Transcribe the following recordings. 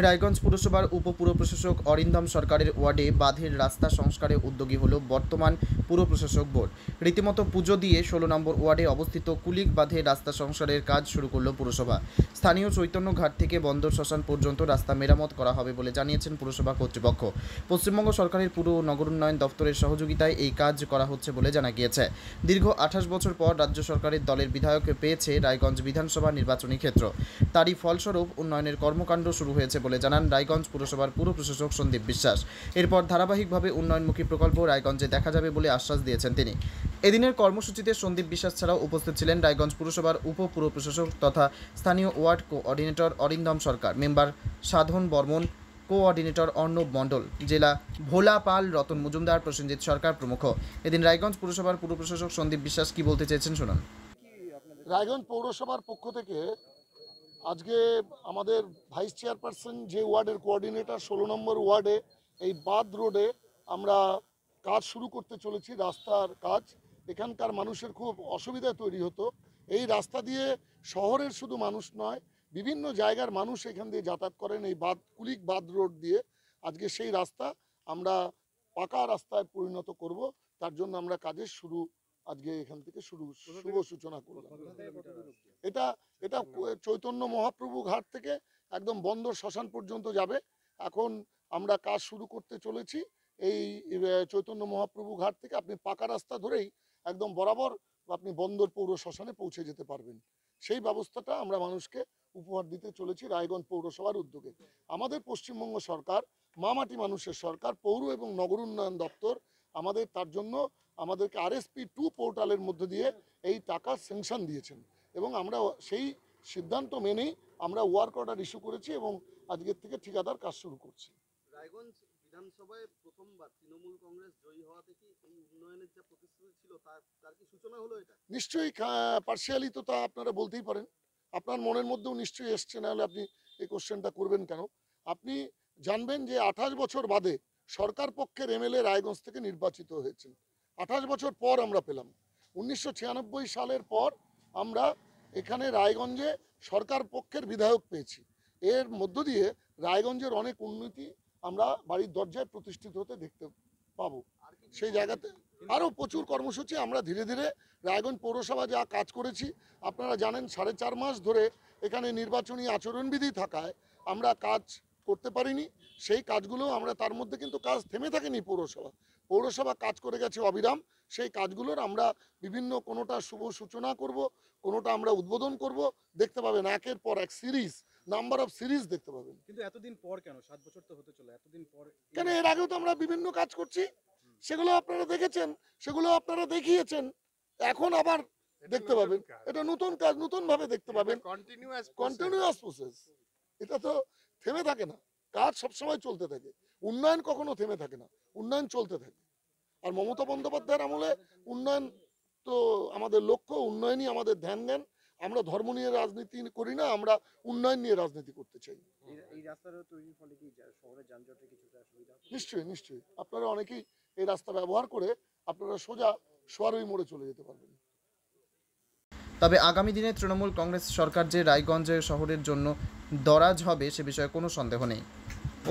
রায়গঞ্জ পুরসভার উপপুর প্রশাসক অরিন্দম সরকারের ওয়ার্ডে বাঁধের রাস্তা সংস্কারে উদ্যোগী হল বর্তমান পুর প্রশাসক বোর্ড। রীতিমতো পুজো দিয়ে 16 নম্বর ওয়ার্ডে অবস্থিত কুলিক বাঁধে রাস্তা সংস্কারের কাজ শুরু করল পুরসভা। স্থানীয় চৈতন্য ঘাট থেকে বন্দর শ্মশান পর্যন্ত রাস্তা মেরামত করা হবে বলে জানিয়েছেন পুরসভা কর্তৃপক্ষ। পশ্চিমবঙ্গ সরকারের পুর ও নগর উন্নয়ন দপ্তরের সহযোগিতায় এই কাজ করা হচ্ছে বলে জানা গিয়েছে। দীর্ঘ 28 বছর পর রাজ্য সরকারের দলের বিধায়ক পেয়েছে রায়গঞ্জ বিধানসভা নির্বাচনী ক্ষেত্র। তারই ফলস্বরূপ উন্নয়নের কর্মকাণ্ড শুরু হয়েছে বলে জানান রায়গঞ্জ পুরসভার পুর প্রশাসক সন্দীপ বিশ্বাস। এরপর ধারাবাহিকভাবে উন্নয়নমুখী প্রকল্প রায়গঞ্জে দেখা যাবে বলে আশ্বাস দিয়েছেন তিনি। এদিনের কর্মসূচিতে সন্দীপ বিশ্বাস ছাড়াও উপস্থিত ছিলেন রায়গঞ্জ পুরসভার উপপুর প্রশাসক তথা স্থানীয় ওয়ার্ড কোঅর্ডিনেটর অরিন্দম সরকার, মেম্বার সাধন বর্মন, কোঅর্ডিনেটর অর্ণব মণ্ডল, জেলা ভোলা পাল, রতন মজুমদার, প্রসেনজিৎ সরকার প্রমুখ। এদিন রায়গঞ্জ পুরসভার পুর প্রশাসক সন্দীপ বিশ্বাস কি বলতে চেয়েছেন শুনুন। রায়গঞ্জ পৌরসভার পক্ষ থেকে আজকে আমাদের ভাইস চেয়ারপারসন যে ওয়ার্ডের কোঅর্ডিনেটর 16 নম্বর ওয়ার্ডে এই বাদ রোডে আমরা কাজ শুরু করতে চলেছি, রাস্তার কাজ। এখানকার মানুষের খুব অসুবিধা তৈরি হতো। এই রাস্তা দিয়ে শহরের শুধু মানুষ নয়, বিভিন্ন জায়গার মানুষ এখান দিয়ে যাতায়াত করেন এই কুলিক বাদ রোড দিয়ে। আজকে সেই রাস্তা আমরা পাকা রাস্তায় পরিণত করব, তার জন্য আমরা কাজের শুরু আজকে এখান থেকে শুভ সূচনা করলাম। এটা চৈতন্য মহাপ্রভু ঘাট থেকে একদম বন্দর শ্মশান পর্যন্ত যাবে। এখন আমরা কাজ শুরু করতে চলেছি। এই চৈতন্য মহাপ্রভু ঘাট থেকে আপনি পাকা রাস্তা ধরেই একদম বরাবর আপনি বন্দর পৌর শ্মশানে পৌঁছে যেতে পারবেন। সেই ব্যবস্থাটা আমরা মানুষকে উপহার দিতে চলেছি রায়গঞ্জ পৌরসভার উদ্যোগে। আমাদের পশ্চিমবঙ্গ সরকার, মামাটি মানুষের সরকার, পৌর এবং নগর উন্নয়ন দপ্তর আমাদের তার জন্য আমাদেরকে RSP2 পোর্টালের মধ্য দিয়ে এই টাকা স্যাংশন দিয়েছেন এবং আমরা সেই সিদ্ধান্ত মেনেই আমরা ওয়ার্ক অর্ডার ইস্যু করেছি এবং আজকের থেকে ঠিকাদার কাজ শুরু করছি। রায়গঞ্জ বিধানসভায় প্রথমবার তৃণমূল কংগ্রেস জয়ী হওয়াতে কি এই উন্নয়নের যে প্রতিশ্রুতি ছিল তার কি সূচনা হলো? এটা নিশ্চয়ই পার্সিয়ালি তো তা আপনারা বলতেই পারেন। আপনার মনের মধ্যেও নিশ্চয়ই এসছে, না হলে আপনি এই কোশ্চেনটা করবেন কেন? আপনি জানবেন যে 28 বছর বাদে সরকার পক্ষের MLA রায়গঞ্জ থেকে নির্বাচিত হয়েছেন। 28 বছর পর আমরা পেলাম। 1996 সালের পর আমরা এখানে রায়গঞ্জে সরকার পক্ষের বিধায়ক পেয়েছি। এর মধ্য দিয়ে রায়গঞ্জের অনেক উন্নতি আমরা বাড়ির দরজায় প্রতিষ্ঠিত হতে দেখতে পাবো। সেই জায়গাতে আরও প্রচুর কর্মসূচি আমরা ধীরে ধীরে রায়গঞ্জ পৌরসভা যা কাজ করেছি আপনারা জানেন। 4.5 মাস ধরে এখানে নির্বাচনী আচরণবিধি থাকায় আমরা কাজ করতে পারিনি। সেই কাজগুলো আমরা, তার মধ্যে কিন্তু কাজ থেমে থাকেনি। পৌরসভা কাজ করে গেছে অবিরাম। সেই কাজগুলোর আমরা বিভিন্ন, কোনোটা শুভ সূচনা করব, কোনোটা আমরা উদ্বোধন করব। দেখতে পাবেন একের পর এক সিরিজ, নাম্বার অফ সিরিজ দেখতে পাবেন। কিন্তু এতদিন পর কেন? 7 বছর তো হতে চলে, এতদিন পর কেন? এর আগেও তো আমরা বিভিন্ন কাজ করছি, সেগুলো আপনারা দেখেছেন, সেগুলো আপনারা দেখিয়েছেন। এখন আবার দেখতে পাবেন এটা নতুন কাজ, নতুন ভাবে দেখতে পাবেন। কন্টিনিউয়াস প্রসেস, এটা তো থেমে থাকে না। কাজ সবসময় চলতে থাকে। উন্নয়ন কখনো থেমে থাকে না, উন্নয়ন চলতে থাকে। আর মমতা বন্দ্যোপাধ্যায়ের আমলে উন্নয়ন তো আমাদের লক্ষ্য, উন্নয়নই আমাদের ধ্যান জ্ঞান। আমরা ধর্ম নিয়ে রাজনীতি করি না, আমরা উন্নয়ন নিয়ে রাজনীতি করতে চাই। এই রাস্তাটা তৈরির ফলে কি শহরের যানজটে কিছুটা সুবিধা? নিশ্চয়ই আপনারা অনেকেই এই রাস্তা ব্যবহার করে আপনারা সোজা সোয়ারই মোড়ে চলে যেতে পারবেন। তবে আগামী দিনে তৃণমূল কংগ্রেস সরকার যে রায়গঞ্জ শহরের জন্য দরাজ হবে সে বিষয়ে কোনো সন্দেহ নেই।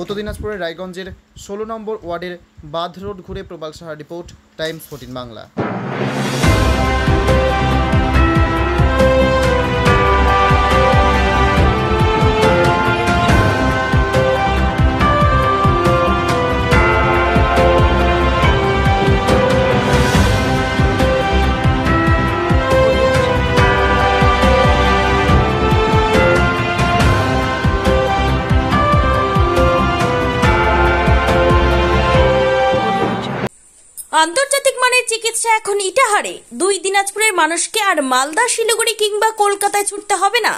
উত্তর দিনাজপুরের রায়গঞ্জের 16 নম্বর ওয়ার্ডের বাঁধ রোড ঘুরে প্রবাল সাহার রিপোর্ট, টাইমস 14 বাংলা। আন্তর্জাতিক মানের চিকিৎসা এখন ইটাহারে। 2 দিনাজপুরের মানুষকে আর মালদা, শিলিগুড়ি কিংবা কলকাতায় ছুটতে হবে না।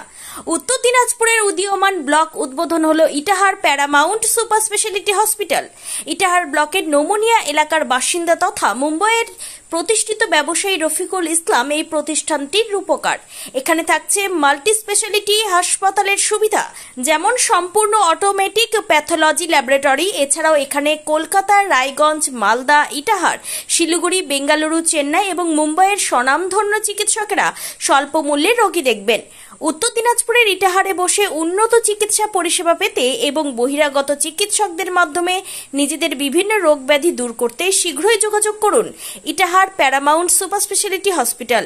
উত্তর দিনাজপুরের উদীয়মান ব্লক উদ্বোধন হলো Itahar Paramount super speciality hospital. Itahar ব্লকের নোমোনিয়া এলাকার বাসিন্দা তথা মুম্বাইয়ের প্রতিষ্ঠিত ব্যবসায়ী রফিকুল ইসলাম এই প্রতিষ্ঠানটির রূপকার। এখানে থাকছে মাল্টি স্পেশালিটি হাসপাতালের সুবিধা, যেমন সম্পূর্ণ অটোমেটিক প্যাথোলজি ল্যাবরেটরি। এছাড়াও এখানে কলকাতা, রায়গঞ্জ, মালদা, ইটাহার, শিলিগুড়ি, বেঙ্গালুরু, চেন্নাই এবং মুম্বাইয়ের স্বনামধন্য চিকিৎসকেরা স্বল্প মূল্যে রোগী দেখবেন। উত্তর দিনাজপুরের ইটাহারে বসে উন্নত চিকিৎসা পরিষেবা পেতে এবং বহিরাগত চিকিৎসকদের মাধ্যমে নিজেদের বিভিন্ন রোগ ব্যাধি দূর করতে শীঘ্রই যোগাযোগ করুন Itahar Paramount super speciality hospital,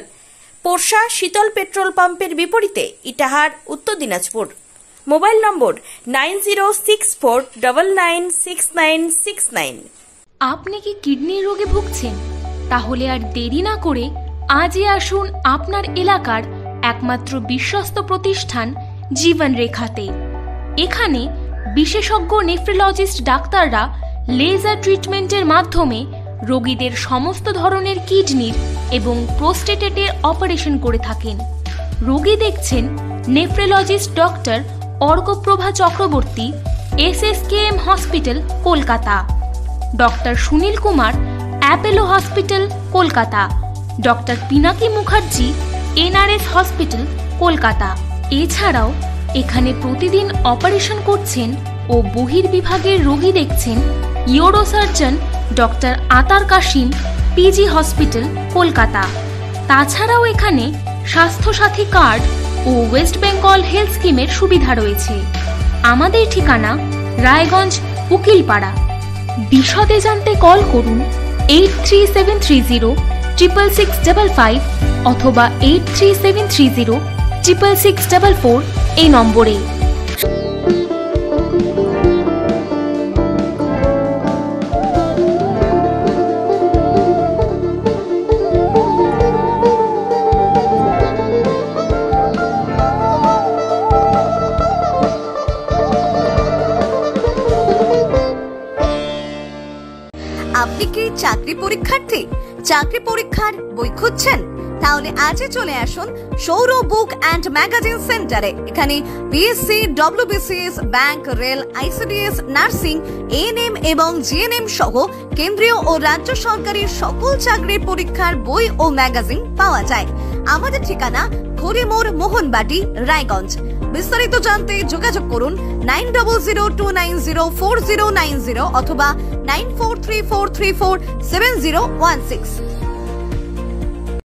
Porsha Sheetal petrol পাম্পের বিপরীতে, ইটাহার, উত্তর দিনাজপুর। মোবাইল নম্বর 9064996969। আপনি কি কিডনি রোগে ভুগছেন? তাহলে আর দেরি না করে আজই আসুন আপনার এলাকার একমাত্র বিশ্বস্ত প্রতিষ্ঠান জীবন রেখাতে। এখানে বিশেষজ্ঞ নেফ্রোলজিস্ট ডাক্তাররা লেজার ট্রিটমেন্টের মাধ্যমে রোগীদের সমস্ত ধরনের কিডনির এবং প্রোস্টেটের অপারেশন করে থাকেন। রোগী দেখছেন nephrologist doctor Arkaprabha Chakraborty, SSKM hospital, Kolkata. Doctor Sunil Kumar, Apollo hospital, Kolkata. Doctor Pinaki Mukherjee, NRS hospital, Kolkata. এছাড়াও এখানে প্রতিদিন অপারেশন করছেন ও বহির্বিভাগের রোগী দেখছেন ইউরোসার্জন ডক্টর আতার কাশিম, PG হসপিটাল, কলকাতা। তাছাড়াও এখানে স্বাস্থ্যসাথী কার্ড ও ওয়েস্ট বেঙ্গল হেলথ স্কিমের সুবিধা রয়েছে। আমাদের ঠিকানা রায়গঞ্জ, উকিলপাড়া। বিশদে জানতে কল করুন 8373066655 অথবা 8373066644 এই নম্বরে। আপনি কি চাকরি পরীক্ষার্থী? চাকরি পরীক্ষার বই খুঁজছেন? তাহলে আজই চলে আসুন সৌরভ বুক অ্যান্ড ম্যাগাজিন সেন্টারে। এখানে PSC, WBCS, bank, rail, ICDS, nursing, ANM এবং GNM সহ কেন্দ্রীয় ও রাজ্য সরকারি সকল চাকরির পরীক্ষার বই ও ম্যাগাজিন পাওয়া যায়। আমাদের ঠিকানা খড়িমোড়, মোহনবাটি, রায়গঞ্জ। বিস্তারিত জানতে যোগাযোগ করুন 9002904090 অথবা 9434347016।